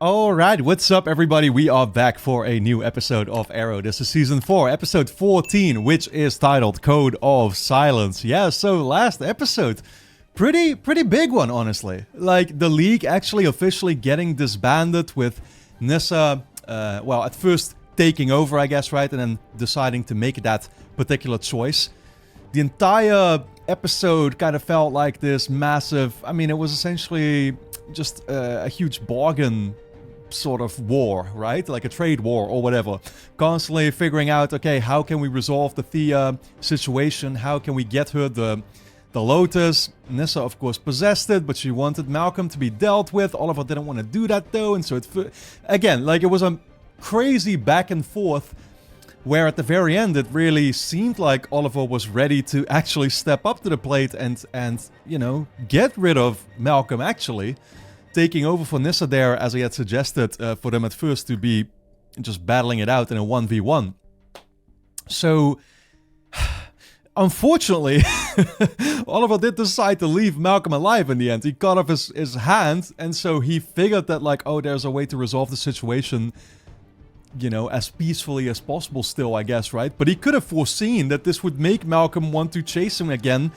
Alright, what's up everybody? We are back for a new episode of Arrow. This is Season 4, Episode 14, which is titled Code of Silence. Yeah, so last episode, pretty big one, honestly. Like, the League actually officially getting disbanded with Nissa, well, at first taking over, I guess, right? And then deciding to make that particular choice. The entire episode kind of felt like this massive, I mean, it was essentially just a huge bargain sort of war, right? Like a trade war or whatever. Constantly figuring out, okay, how can we resolve the Thea situation? How can we get her the Lotus? Nissa, of course, possessed it, but she wanted Malcolm to be dealt with. Oliver didn't want to do that, though, and so again, like, it was a crazy back and forth where at the very end it really seemed like Oliver was ready to actually step up to the plate and you know, get rid of Malcolm, actually. Taking over for Nissa there, as he had suggested, for them at first to be just battling it out in a 1v1. So, unfortunately, Oliver did decide to leave Malcolm alive in the end. He cut off his hand, and so he figured that, like, oh, there's a way to resolve the situation, you know, as peacefully as possible still, I guess, right? But he could have foreseen that this would make Malcolm want to chase him again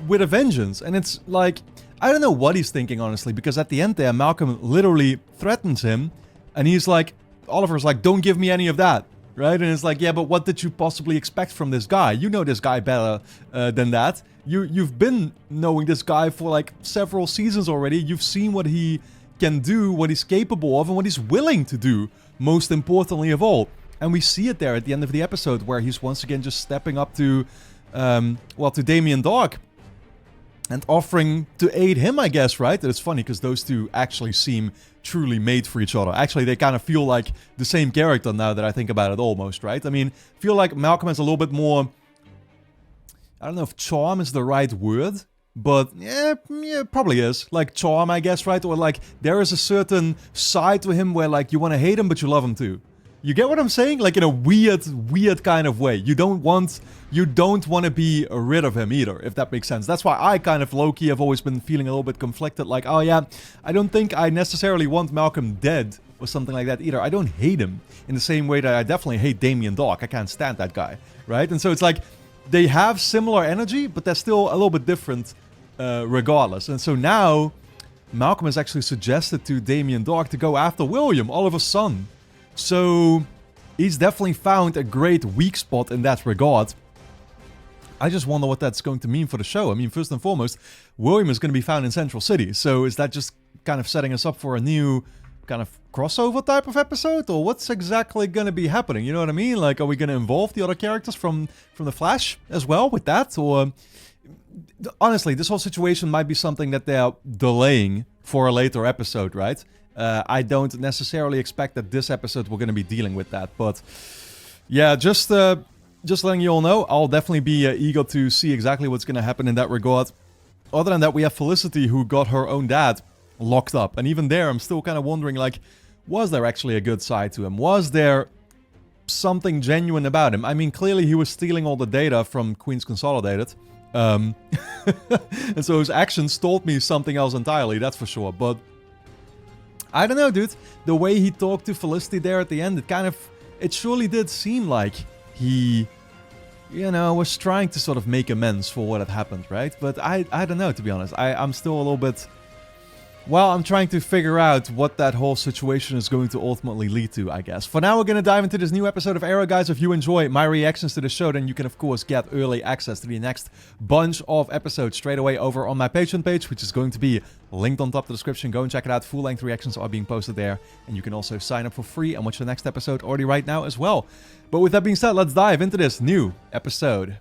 with a vengeance. And it's like, I don't know what he's thinking, honestly, because at the end there, Malcolm literally threatens him, and he's like, Oliver's like, don't give me any of that, right? And it's like, yeah, but what did you possibly expect from this guy? You know this guy better than that. You've been knowing this guy for like several seasons already. You've seen what he can do, what he's capable of, and what he's willing to do, most importantly of all. And we see it there at the end of the episode, where he's once again just stepping up to, well, to Damien Dark, and offering to aid him, I guess, right? And it's funny, because those two actually seem truly made for each other. Actually, they kind of feel like the same character now that I think about it almost, right? I mean, I feel like Malcolm has a little bit more, I don't know if charm is the right word, but yeah, probably is. Like, charm, I guess, right? Or like, there is a certain side to him where, like, you want to hate him, but you love him too. You get what I'm saying? Like, in a weird kind of way. You don't want to be rid of him either, if that makes sense. That's why I kind of low-key have always been feeling a little bit conflicted. Like, oh yeah, I don't think I necessarily want Malcolm dead or something like that either. I don't hate him in the same way that I definitely hate Damien Dark. I can't stand that guy, right? And so it's like, they have similar energy, but they're still a little bit different regardless. And so now, Malcolm has actually suggested to Damien Dark to go after William, Oliver's son. So, he's definitely found a great weak spot in that regard. I just wonder what that's going to mean for the show. I mean, first and foremost, William is going to be found in Central City. So, is that just kind of setting us up for a new kind of crossover type of episode? Or what's exactly going to be happening? You know what I mean? Like, are we going to involve the other characters from The Flash as well with that? Or, honestly, this whole situation might be something that they're delaying for a later episode, right? I don't necessarily expect that this episode we're going to be dealing with that, but yeah, just letting you all know, I'll definitely be eager to see exactly what's going to happen in that regard. Other than that, we have Felicity, who got her own dad locked up, and even there, I'm still kind of wondering, like, was there actually a good side to him? Was there something genuine about him? I mean, clearly he was stealing all the data from Queens Consolidated, and so his actions told me something else entirely, that's for sure, but I don't know, dude. The way he talked to Felicity there at the end, it surely did seem like he, you know, was trying to sort of make amends for what had happened, right? But I don't know, to be honest. I'm still a little bit, well, I'm trying to figure out what that whole situation is going to ultimately lead to, I guess. For now, we're going to dive into this new episode of Arrow, guys. If you enjoy my reactions to the show, then you can, of course, get early access to the next bunch of episodes straight away over on my Patreon page, which is going to be linked on top of the description. Go and check it out. Full-length reactions are being posted there, and you can also sign up for free and watch the next episode already right now as well. But with that being said, let's dive into this new episode.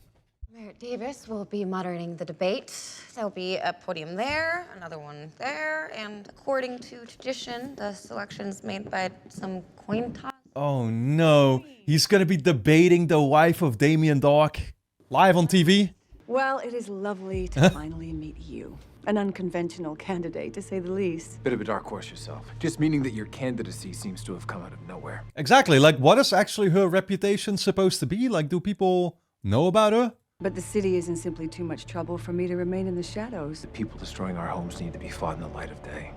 Davis will be moderating the debate. There'll be a podium there, another one there, and according to tradition, the selections made by some coin toss. Oh no, he's gonna be debating the wife of Damien Dark live on TV? Well, it is lovely to finally meet you. An unconventional candidate, to say the least. Bit of a dark horse yourself. Just meaning that your candidacy seems to have come out of nowhere. Exactly, like, what is actually her reputation supposed to be? Like, do people know about her? But the city isn't simply too much trouble for me to remain in the shadows. The people destroying our homes need to be fought in the light of day.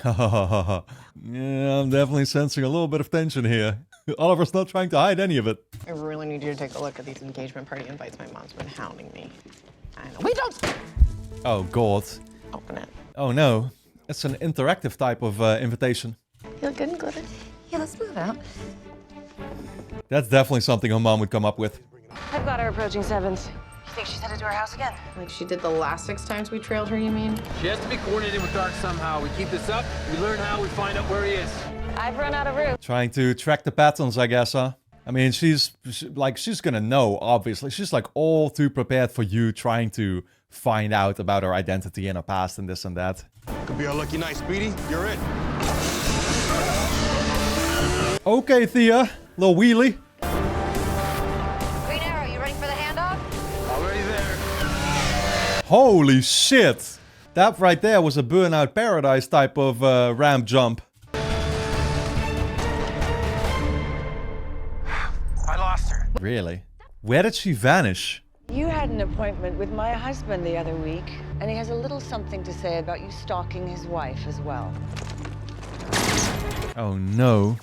Yeah, I'm definitely sensing a little bit of tension here. Oliver's not trying to hide any of it. I really need you to take a look at these engagement party invites. My mom's been hounding me. I know. Wait, don't Oh, God. open it. Oh, no. It's an interactive type of invitation. You look good and glitter. Yeah, let's move out. That's definitely something her mom would come up with. I've got her approaching 7th. You think she's headed to her house again? Like she did the last 6 times we trailed her, you mean? She has to be coordinated with Dark somehow. We keep this up, we learn how, we find out where he is. I've run out of room. Trying to track the patterns, I guess, huh? I mean, she's gonna know, obviously. She's like all too prepared for you trying to find out about her identity and her past and this and that. Could be our lucky night, Speedy. You're it. Okay, Thea. Little wheelie. Green Arrow, you ready for the handoff? Already there. Holy shit! That right there was a Burnout Paradise type of ramp jump. I lost her. Really? Where did she vanish? You had an appointment with my husband the other week, and he has a little something to say about you stalking his wife as well. Oh no.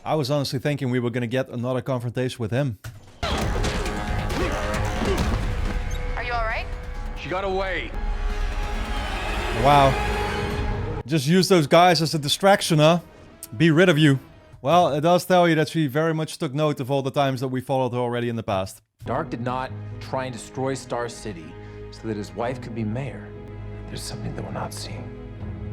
I was honestly thinking we were gonna get another confrontation with him. Are you alright? She got away. Wow. Just use those guys as a distraction, huh? Be rid of you. Well, it does tell you that she very much took note of all the times that we followed her already in the past. Dark did not try and destroy Star City so that his wife could be mayor. There's something that we're not seeing.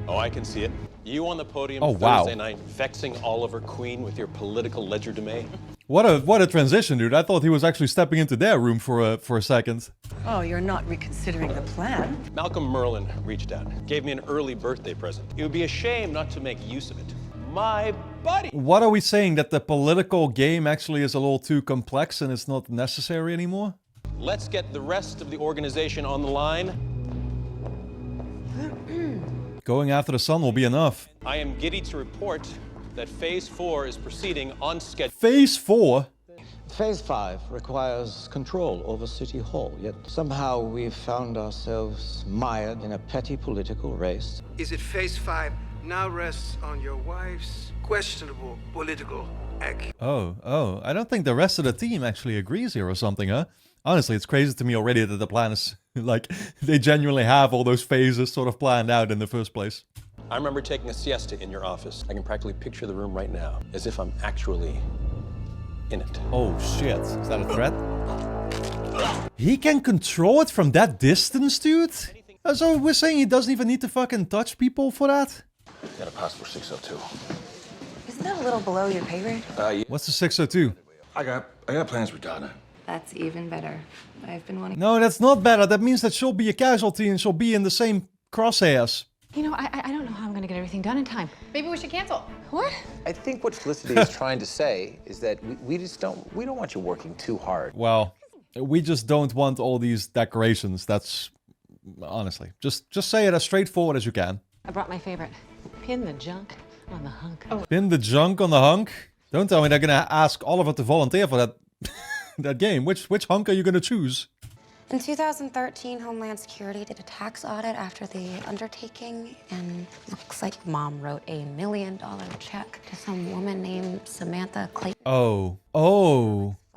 Oh, I can see it. You on the podium Oh, wow. Thursday night, vexing Oliver Queen with your political legerdemain. What a transition, dude. I thought he was actually stepping into their room for a second. Oh, you're not reconsidering the plan? Malcolm Merlin reached out, gave me an early birthday present. It would be a shame not to make use of it. My buddy! What are we saying? That the political game actually is a little too complex and it's not necessary anymore? Let's get the rest of the organization on the line. Going after the sun will be enough. I am giddy to report that Phase 4 is proceeding on schedule. Phase 4? Phase 5 requires control over City Hall, yet somehow we've found ourselves mired in a petty political race. Is it Phase 5 now rests on your wife's questionable political acumen? Oh, I don't think the rest of the team actually agrees here or something, huh? Honestly, it's crazy to me already that the plan is, like, they genuinely have all those phases sort of planned out in the first place. I remember taking a siesta in your office. I can practically picture the room right now, as if I'm actually in it. Oh shit, is that a threat? He can control it from that distance, dude? So we're saying he doesn't even need to fucking touch people for that? Got a pass for 602. Isn't that a little below your pay grade? What's the 602? I got plans with Donna. That's even better. I've been wanting... No, that's not better. That means that she'll be a casualty and she'll be in the same crosshairs. You know, I don't know how I'm gonna get everything done in time. Maybe we should cancel. What? I think what Felicity is trying to say is that we don't want you working too hard. Well, we just don't want all these decorations. That's, honestly, just say it as straightforward as you can. I brought my favorite. Pin the junk on the hunk. Oh. Pin the junk on the hunk? Don't tell me they're gonna ask Oliver to volunteer for that that game. Which hunk are you gonna choose? In 2013, Homeland Security did a tax audit after the undertaking, and looks like Mom wrote a $1 million check to some woman named Samantha Clayton. Oh.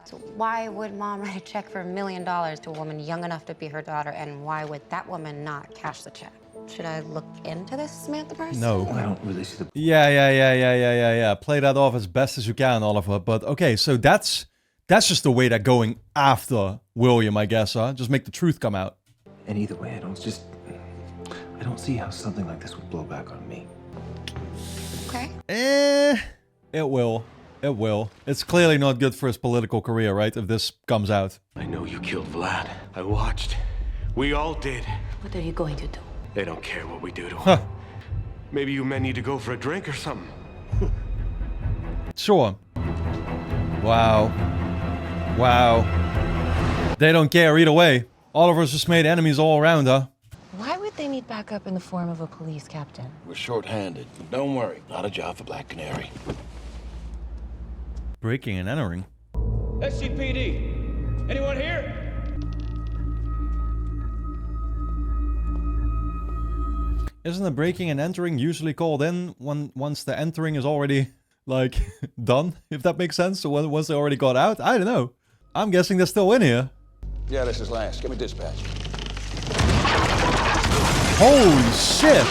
So why would Mom write a check for $1 million to a woman young enough to be her daughter, and why would that woman not cash the check? Should I look into this Samantha person? No. I don't really see the... Yeah. Play that off as best as you can, Oliver. But okay, so that's just the way they're going after William, I guess, huh? Just make the truth come out. And either way, I don't see how something like this would blow back on me. Okay. It will. It's clearly not good for his political career, right? If this comes out. I know you killed Vlad. I watched. We all did. What are you going to do? They don't care what we do to him. Maybe you men need to go for a drink or something. Sure. Wow. They don't care either way. Oliver's just made enemies all around, huh? Why would they need backup in the form of a police captain? We're short-handed. Don't worry, not a job for Black Canary. Breaking and entering. SCPD. Anyone here? Isn't the breaking and entering usually called in once the entering is already, like, done? If that makes sense? So once they already got out? I don't know. I'm guessing they're still in here. Yeah, this is Lance. Give me dispatch. Holy shit!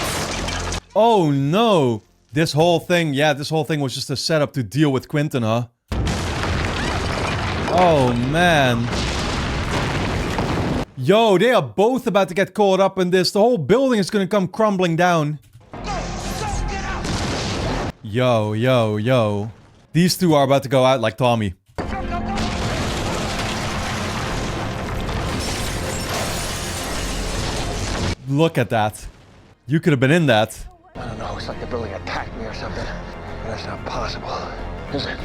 Oh no! This whole thing was just a setup to deal with Quentin, huh? Oh man. Yo, they are both about to get caught up in this. The whole building is gonna come crumbling down. Yo, yo, yo. These two are about to go out like Tommy. Look at that. You could have been in that. I don't know, it's like the building attacked me or something. But that's not possible, is it?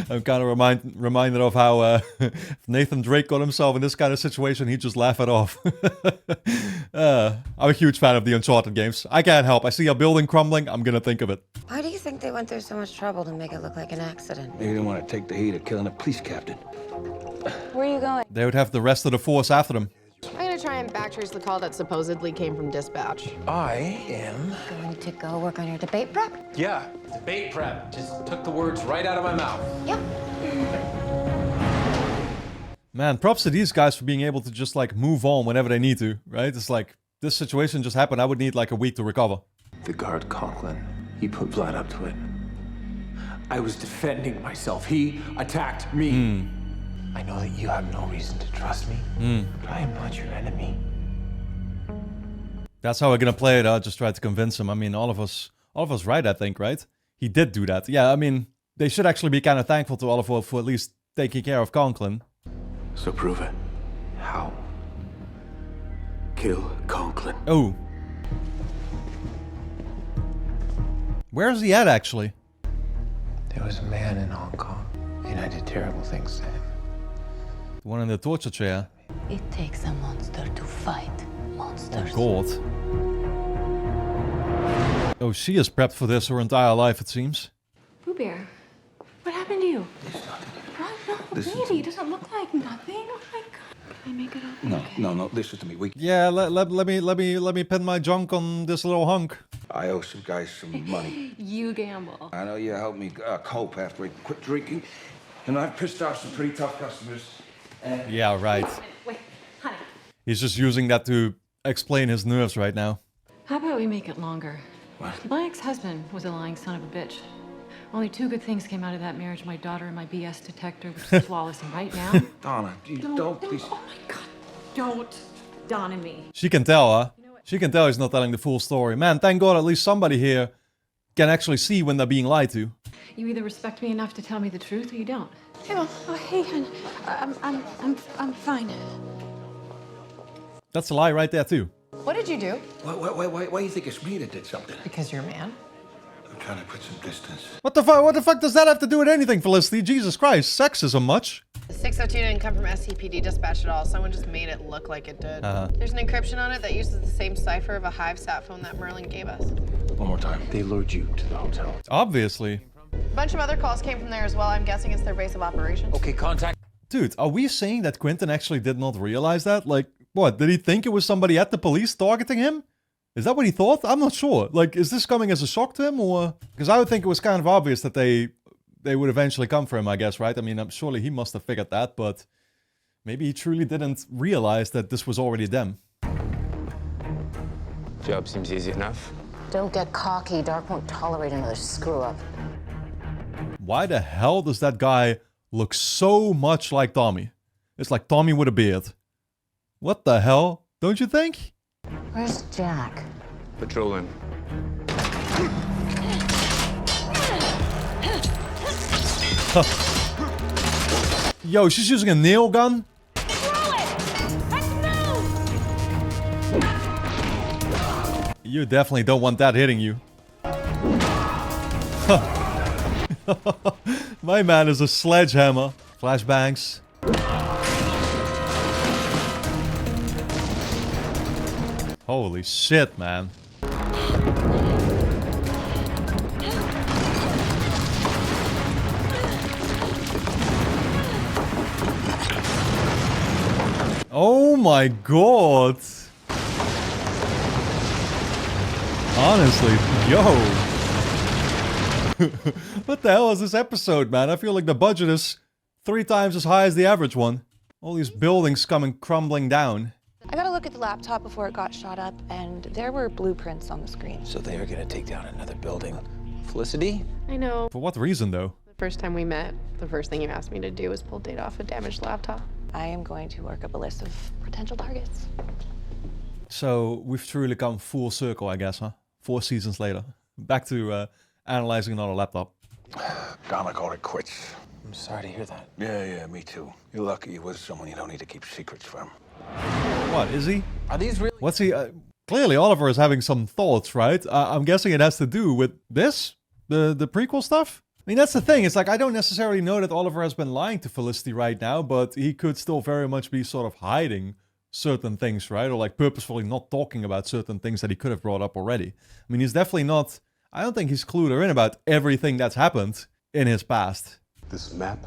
I'm kind of reminded of how if Nathan Drake got himself in this kind of situation, he'd just laugh it off. I'm a huge fan of the Uncharted games. I can't help. I see a building crumbling, I'm gonna think of it. Why do you think they went through so much trouble to make it look like an accident? They didn't want to take the heat of killing a police captain. Where are you going? They would have the rest of the force after them. I'm gonna try and backtrace the call that supposedly came from dispatch. I am. Going to go work on your debate prep? Yeah, debate prep. Just took the words right out of my mouth. Yep. Man, props to these guys for being able to just like move on whenever they need to, right? It's like, this situation just happened, I would need like a week to recover. The guard Conklin, he put blood up to it. I was defending myself. He attacked me. I know that you have no reason to trust me, but I am not your enemy. That's how we're gonna play it. I'll just try to convince him. I mean, all of us right, I think, right? He did do that. Yeah, I mean, they should actually be kind of thankful to Oliver for at least taking care of Conklin. So prove it. How? Kill Conklin. Oh. Where's he at, actually? There was a man in Hong Kong, and I did terrible things to him. The one in the torture chair. It takes a monster to fight monsters. Oh, God. Oh, she is prepped for this her entire life, it seems. Boo Bear, what happened to you? What? No, baby, it doesn't look like nothing. Oh my God. Can I make it up? No, listen to me. Yeah, let me pin my junk on this little hunk. I owe some guys some money. You gamble. I know you helped me cope after I quit drinking. And I've pissed off some pretty tough customers. Yeah, right. Wait, honey. He's just using that to explain his nerves right now. How about we make it longer? What? My ex-husband was a lying son of a bitch. Only two good things came out of that marriage: my daughter and my BS detector, which is flawless. And right now... Donna, don't please. Oh my God, don't Donna me. She can tell, huh? She can tell he's not telling the full story. Man, thank God at least somebody here can actually see when they're being lied to. You either respect me enough to tell me the truth or you don't. Hey, Mom. Oh, hey, hon. I'm fine. That's a lie right there, too. What did you do? Why do you think it's me that did something? Because you're a man. I'm trying to put some distance. What the fuck does that have to do with anything, Felicity? Jesus Christ, sexism much? The 602 didn't come from SCPD dispatch at all. Someone just made it look like it did. There's an encryption on it that uses the same cipher of a Hive sat phone that Merlin gave us. One more time. They lured you to the hotel. Obviously. A bunch of other calls came from there as well. I'm guessing it's their base of operations. Okay, contact. Dude, are we saying that Quentin actually did not realize that? Like, what, did he think it was somebody at the police targeting him? Is that what he thought? I'm not sure. Like, is this coming as a shock to him, or... Because I would think it was kind of obvious that they would eventually come for him, I guess, right? I mean, surely he must have figured that, but... Maybe he truly didn't realize that this was already them. Job seems easy enough. Don't get cocky. Dark won't tolerate another screw-up. Why the hell does that guy look so much like Tommy? It's like Tommy with a beard. What the hell? Don't you think? Where's Jack? Patrolling. Yo, she's using a nail gun? You definitely don't want that hitting you. My man is a sledgehammer. Flashbangs. Holy shit, man. Oh my god. Honestly, yo. What the hell is this episode, man? I feel like the budget is 3 times as high as the average one. All these buildings coming crumbling down. I got a look at the laptop before it got shot up, and there were blueprints on the screen. So they are gonna take down another building. Felicity? I know. For what reason, though? The first time we met, the first thing you asked me to do was pull data off a damaged laptop. I am going to work up a list of potential targets. So we've truly come full circle, I guess, huh? 4 seasons later. Back to analyzing another laptop. Gonna call it quits. I'm sorry to hear that. Yeah, me too. You're lucky you're with someone you don't need to keep secrets from. What, is he? Are these really? What's he? Clearly Oliver is having some thoughts, right? I'm guessing it has to do with this? The prequel stuff? I mean, that's the thing. It's like, I don't necessarily know that Oliver has been lying to Felicity right now, but he could still very much be sort of hiding certain things, right? Or like purposefully not talking about certain things that he could have brought up already. I mean, he's definitely not... I don't think he's clued her in about everything that's happened in his past. This map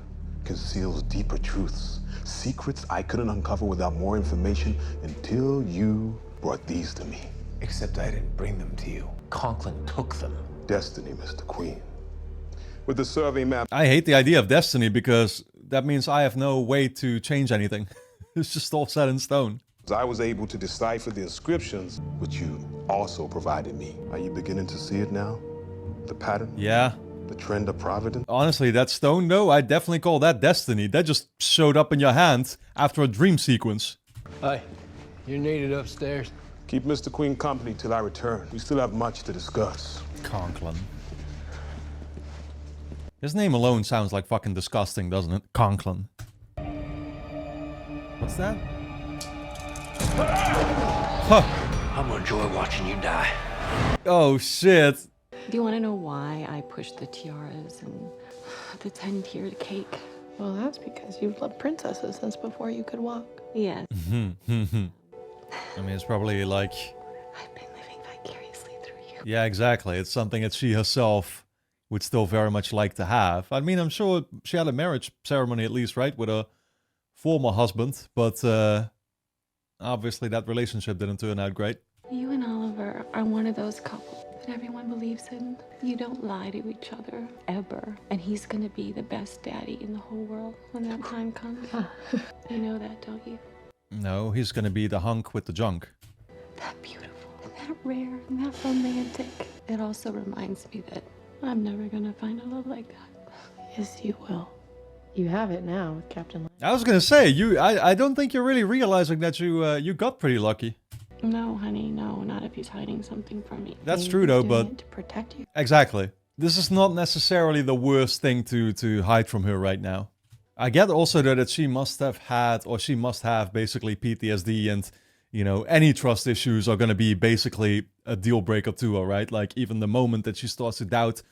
conceals deeper truths, secrets I couldn't uncover without more information until you brought these to me. Except I didn't bring them to you. Conklin took them. Destiny, Mr. Queen. With the survey map... I hate the idea of destiny because that means I have no way to change anything. It's just all set in stone. I was able to decipher the inscriptions, which you also provided me. Are you beginning to see it now? The pattern? Yeah. The trend of providence? Honestly, that stone, though, I definitely call that destiny. That just showed up in your hand after a dream sequence. Hi, you're needed upstairs. Keep Mr. Queen company till I return. We still have much to discuss. Conklin. His name alone sounds like fucking disgusting, doesn't it? Conklin. What's that? Huh. I'm gonna enjoy watching you die. Oh, shit. Do you want to know why I pushed the tiaras and the 10-tiered cake? Well, that's because you've loved princesses since before you could walk. Yes. I mean, it's probably like... I've been living vicariously through you. Yeah, exactly. It's something that she herself would still very much like to have. I mean, I'm sure she had a marriage ceremony at least, right? With a former husband, but obviously that relationship didn't turn out great. You and Oliver are one of those couples that everyone believes in. You don't lie to each other, ever. And he's gonna be the best daddy in the whole world when that time comes. You know that, don't you? No, he's gonna be the hunk with the junk. That beautiful, and that rare, and that romantic. It also reminds me that I'm never gonna find a love like that. Yes, you will. You have it now with Captain. I was gonna say, I don't think you're really realizing that you got pretty lucky. No, honey, no, not if he's hiding something from me. That's Maybe true he's though, doing but it to protect you. Exactly. This is not necessarily the worst thing to hide from her right now. I get also though that she must have had, or she must have basically PTSD, and you know, any trust issues are gonna be basically a deal breaker to her, right? Like even the moment that she starts to doubt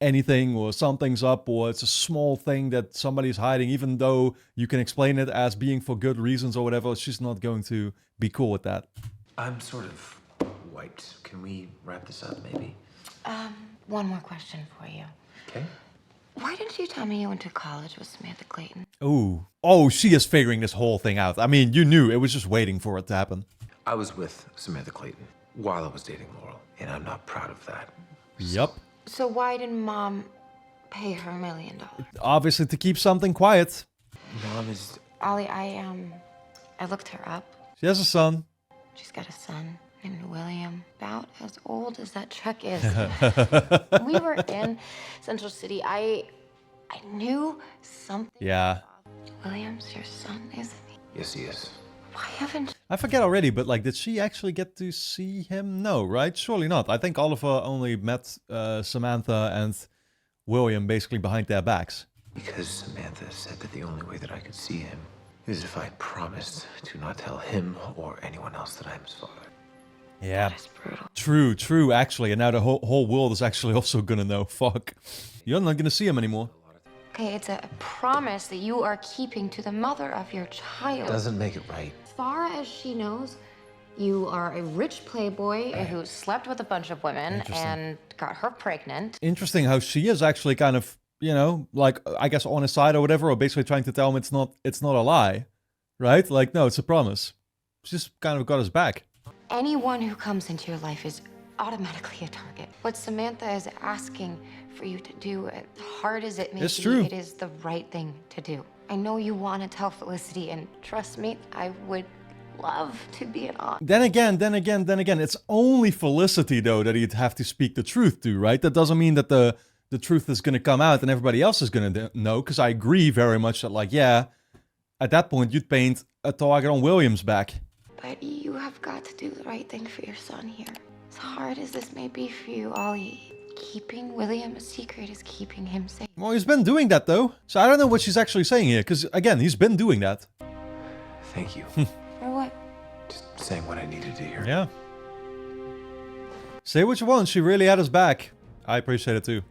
anything or something's up, or it's a small thing that somebody's hiding, even though you can explain it as being for good reasons or whatever, she's not going to be cool with that. I'm sort of wiped. Can we wrap this up, maybe? One more question for you. Okay. Why didn't you tell me you went to college with Samantha Clayton? Ooh. Oh, she is figuring this whole thing out. I mean, you knew. It was just waiting for it to happen. I was with Samantha Clayton while I was dating Laurel, and I'm not proud of that. Yup. So why didn't Mom pay her $1 million? Obviously to keep something quiet. Mom is... Ollie, I looked her up. She has a son. She's got a son named William, about as old as that truck is. We were in Central City. I knew something. Yeah. William's your son, isn't he? Yes, he is. Why haven't... I forget already, but like, did she actually get to see him? No, right? Surely not. I think Oliver only met Samantha and William basically behind their backs. Because Samantha said that the only way that I could see him is if I promised to not tell him or anyone else that I'm his father. Yeah. True, actually. And now the whole world is actually also gonna know. Fuck. You're not gonna see him anymore. Okay, it's a promise that you are keeping to the mother of your child. Doesn't make it right. As far as she knows, you are a rich playboy who slept with a bunch of women and got her pregnant. Interesting how she is actually kind of, you know, like, I guess on his side or whatever, or basically trying to tell him it's not a lie. Right? Like, no, it's a promise. She just kind of got his back. Anyone who comes into your life is automatically a target. What Samantha is asking for you to do, as hard as it may It's be, true. it is the right thing to do. I know you want to tell Felicity, and trust me, I would love to be an aunt. Then again, it's only Felicity, though, that he'd have to speak the truth to, right? That doesn't mean that the truth is going to come out and everybody else is going to know, because I agree very much that, like, yeah, at that point, you'd paint a target on William's back. But you have got to do the right thing for your son here. As hard as this may be for you, Ollie, keeping William a secret is keeping him safe. Well, he's been doing that, though. So I don't know what she's actually saying here, because, again, he's been doing that. Thank you. For what? Just saying what I needed to hear. Yeah. Say what you want, she really had his back. I appreciate it, too.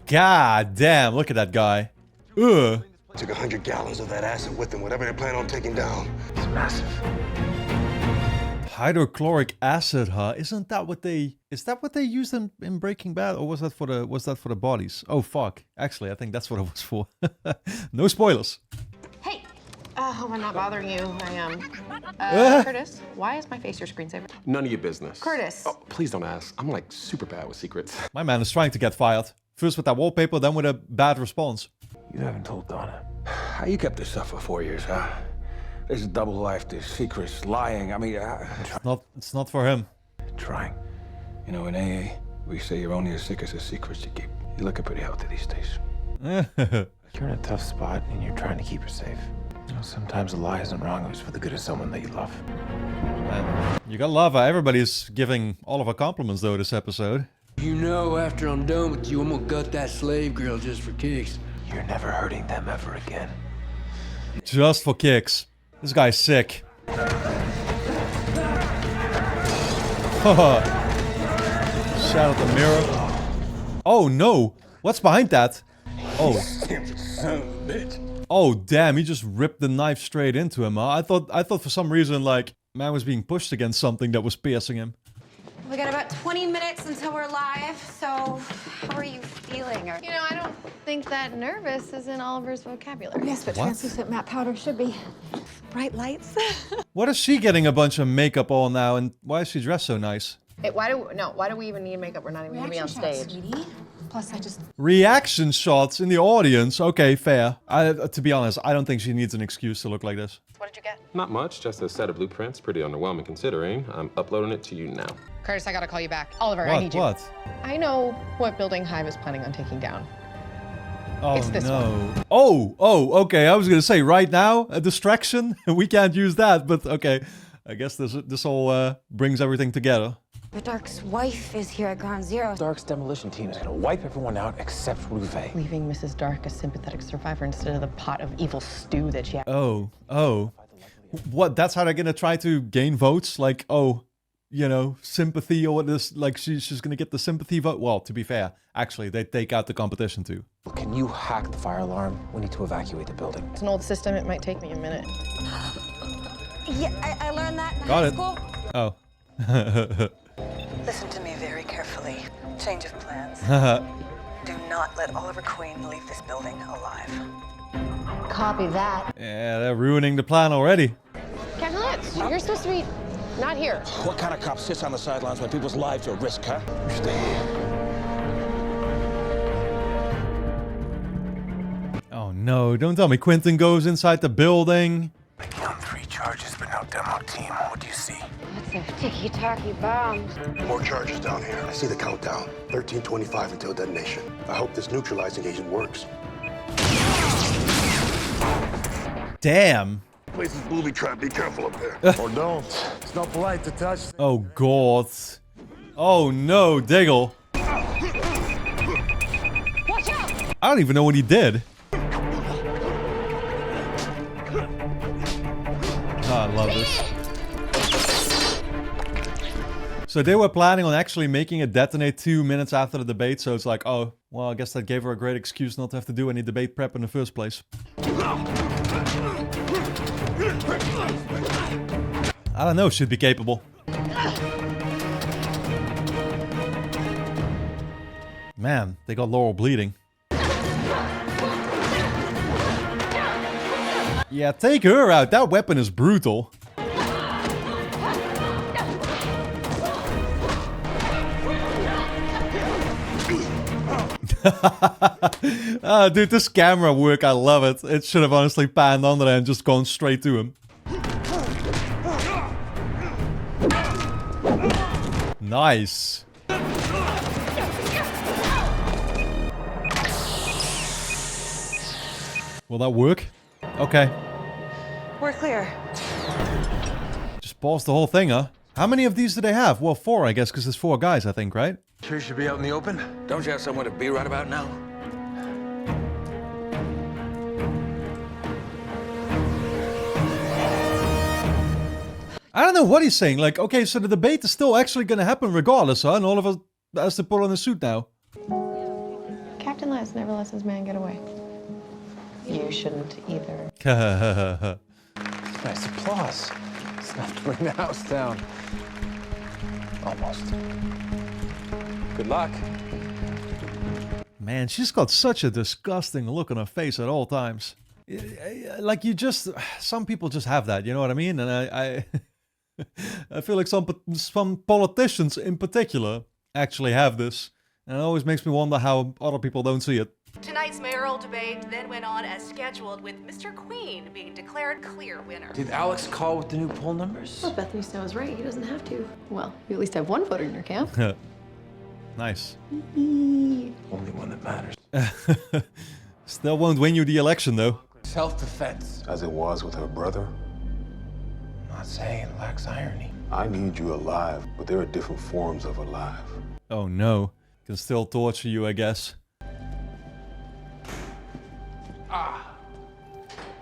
God damn, look at that guy. Ugh. Took 100 gallons of that acid with them, whatever they plan on taking down. It's massive. Hydrochloric acid, huh? Isn't that what they... Is that what they used in Breaking Bad? Or was that for the bodies? Oh, fuck. Actually, I think that's what it was for. No spoilers. Hey, hope I'm not bothering you. I am. Curtis, why is my face your screensaver? None of your business. Curtis. Oh, please don't ask. I'm like super bad with secrets. My man is trying to get fired. First with that wallpaper, then with a bad response. You haven't told Donna. How you kept this stuff for 4 years, huh? There's a double life, there's secrets, lying. I mean, It's not for him. Trying. You know, in AA, we say you're only as sick as the secrets you keep. You're looking pretty healthy these days. You're in a tough spot and you're trying to keep her safe. You know, sometimes a lie isn't wrong. It was for the good of someone that you love. Man, you gotta love her. Everybody's giving Oliver compliments, though, this episode. You know, after I'm done with you, I'm gonna gut that slave girl just for kicks. You're never hurting them ever again. Just for kicks. This guy's sick. Shout out the mirror. Oh no! What's behind that? Oh. Son of a bitch. Oh damn! He just ripped the knife straight into him. Huh? I thought for some reason like man was being pushed against something that was piercing him. We got about 20 minutes until we're live, so how are you feeling? You know, I don't think that nervous is in Oliver's vocabulary. Yes, but What? translucent matte powder should be. Bright lights. What is she getting a bunch of makeup on now, and why is she dressed so nice? Hey, why do we even need makeup? We're not even gonna be on stage. Sweetie. Plus, I just... Reaction shots in the audience. Okay, fair. To be honest, I don't think she needs an excuse to look like this. What did you get? Not much, just a set of blueprints. Pretty underwhelming considering. I'm uploading it to you now. Curtis, I gotta call you back. Oliver, I need you. What? I know what building Hive is planning on taking down. Oh It's this no. Oh, okay. I was gonna say right now, a distraction. We can't use that, but okay. I guess this all brings everything together. But Dark's wife is here at Ground Zero. Dark's demolition team is gonna wipe everyone out except Rouvet. Leaving Mrs. Dark a sympathetic survivor instead of the pot of evil stew that she had. Oh. What? That's how they're gonna try to gain votes? Like, oh, you know, sympathy or what this? Like, she's gonna get the sympathy vote. Well, to be fair, actually, they take out the competition too. Can you hack the fire alarm? We need to evacuate the building. It's an old system. It might take me a minute. Yeah, I learned that in Got high it. school. Oh. Listen to me very carefully. Change of plans. Do not let Oliver Queen leave this building alive. Copy that. Yeah, they're ruining the plan already. Captain Litz, you're supposed to be not here. What kind of cop sits on the sidelines when people's lives are at risk, huh? Stay here. Oh no! Don't tell me Quentin goes inside the building. I count 3 charges, but no demo team. What do you see? That's a ticky-tacky bomb. More charges down here. I see the countdown. 13:25 until detonation. I hope this neutralizing agent works. Damn. Place is booby trapped. Be careful up there. Or don't. It's not polite to touch. Oh god. Oh no, Diggle. Watch out! I don't even know what he did. Oh, I love this. So they were planning on actually making it detonate 2 minutes after the debate, so it's like, oh, well, I guess that gave her a great excuse not to have to do any debate prep in the first place. I don't know, she'd be capable. Man, they got Laurel bleeding. Yeah, take her out. That weapon is brutal. Dude, this camera work, I love it. It should have honestly panned under and just gone straight to him. Nice. Will that work? Okay. We're clear. Just pause the whole thing, huh? How many of these do they have? Well, 4, I guess, because there's 4 guys, I think, right? Sure you should be out in the open? Don't you have somewhere to be right about now? I don't know what he's saying. Like, okay, so the debate is still actually going to happen regardless, huh? And all of us has to put on a suit now. Captain Lance never lets his man get away. You shouldn't either. Nice applause. It's enough to bring the house down. Almost. Good luck. Man, she's got such a disgusting look on her face at all times. Like, you just... Some people just have that, you know what I mean? And I feel like some politicians in particular actually have this. And it always makes me wonder how other people don't see it. Tonight's mayoral debate then went on as scheduled, with Mr. Queen being declared clear winner. Did Alex call with the new poll numbers? Well, Bethany Snow is right. He doesn't have to. Well, you at least have one voter in your camp. Nice. Only one that matters. Still won't win you the election, though. Self-defense. As it was with her brother. I'm not saying it lacks irony. I need you alive, but there are different forms of alive. Oh no. Can still torture you, I guess.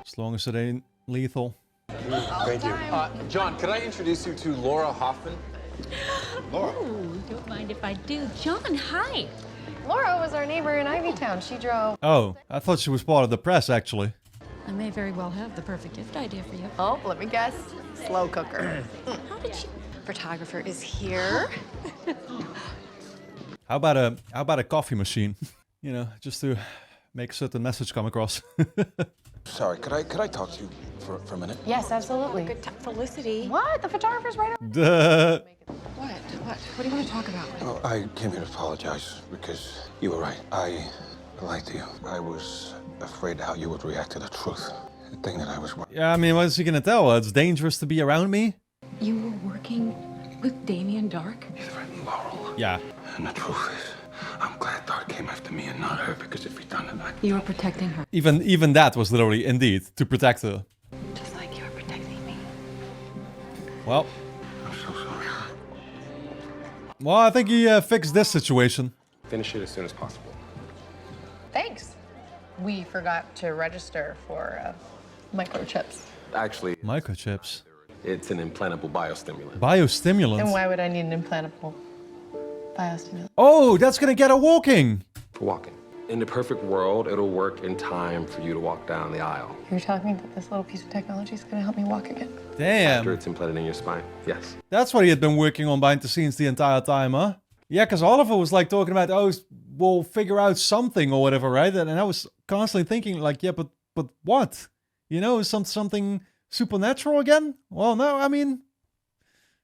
As long as it ain't lethal. Thank you. John, could I introduce you to Laura Hoffman? Oh, don't mind if I do. John, hi. Laura was our neighbor in Ivytown. She drove. Oh, I thought she was part of the press, actually. I may very well have the perfect gift idea for you. Oh, let me guess. Slow cooker. How did you... Photographer is here. How about a coffee machine? You know, just to make a certain message come across. Sorry, could I talk to you for a minute? Yes, absolutely. Good time, Felicity. What? The photographer's right over. Duh. What? What do you want to talk about? Oh, I came here to apologize because you were right. I lied to you. I was afraid how you would react to the truth. The thing that I was... Yeah, I mean, what is he gonna tell her? It's dangerous to be around me? You were working with Damien Dark? You threatened Laurel. Yeah. And the truth is, I'm glad Dark came after me and not her, because if he'd done it, You were protecting her. Even that was literally, indeed, to protect her. Just like you were protecting me. Well. I'm so sorry. Well, I think he fixed this situation. Finish it as soon as possible. Thanks. We forgot to register for microchips. Actually, microchips. It's an implantable biostimulant. Biostimulant? And why would I need an implantable biostimulant? Oh, that's gonna get her walking. For walking. In the perfect world, it'll work in time for you to walk down the aisle. You're telling me that this little piece of technology is going to help me walk again? Damn. After it's implanted in your spine, yes. That's what he had been working on behind the scenes the entire time, huh? Yeah, because Oliver was like talking about, oh, we'll figure out something or whatever, right? And I was constantly thinking like, yeah, but what? You know, is something supernatural again? Well, no, I mean,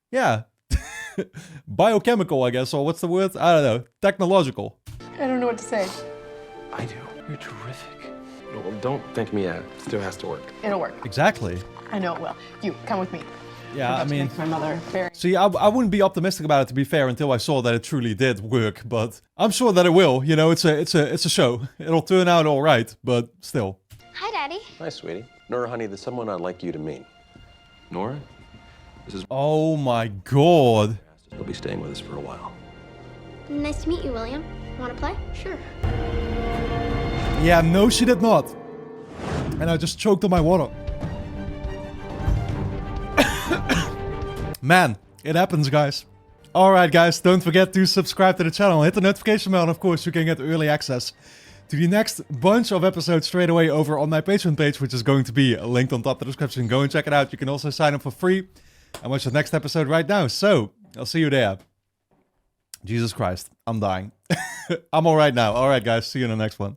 yeah. Biochemical, I guess, or what's the word? I don't know. Technological. I don't know what to say. I do. You're terrific. Well, don't thank me yet. It still has to work. It'll work. Exactly. I know it will. You, come with me. Yeah, I mean, makes my mother very... See, I wouldn't be optimistic about it, to be fair, until I saw that it truly did work. But I'm sure that it will. You know, it's a show. It'll turn out all right, but still. Hi, Daddy. Hi, sweetie. Nora, honey, there's someone I'd like you to meet. Nora? This is... Oh my God. You'll be staying with us for a while. Nice to meet you, William. Want to play? Sure. Yeah, no, she did not. And I just choked on my water. Man, it happens, guys. Alright, guys, don't forget to subscribe to the channel. Hit the notification bell, and of course, you can get early access to the next bunch of episodes straight away over on my Patreon page, which is going to be linked on top of the description. Go and check it out. You can also sign up for free and watch the next episode right now. So, I'll see you there. Jesus Christ, I'm dying. I'm alright now. Alright, guys, see you in the next one.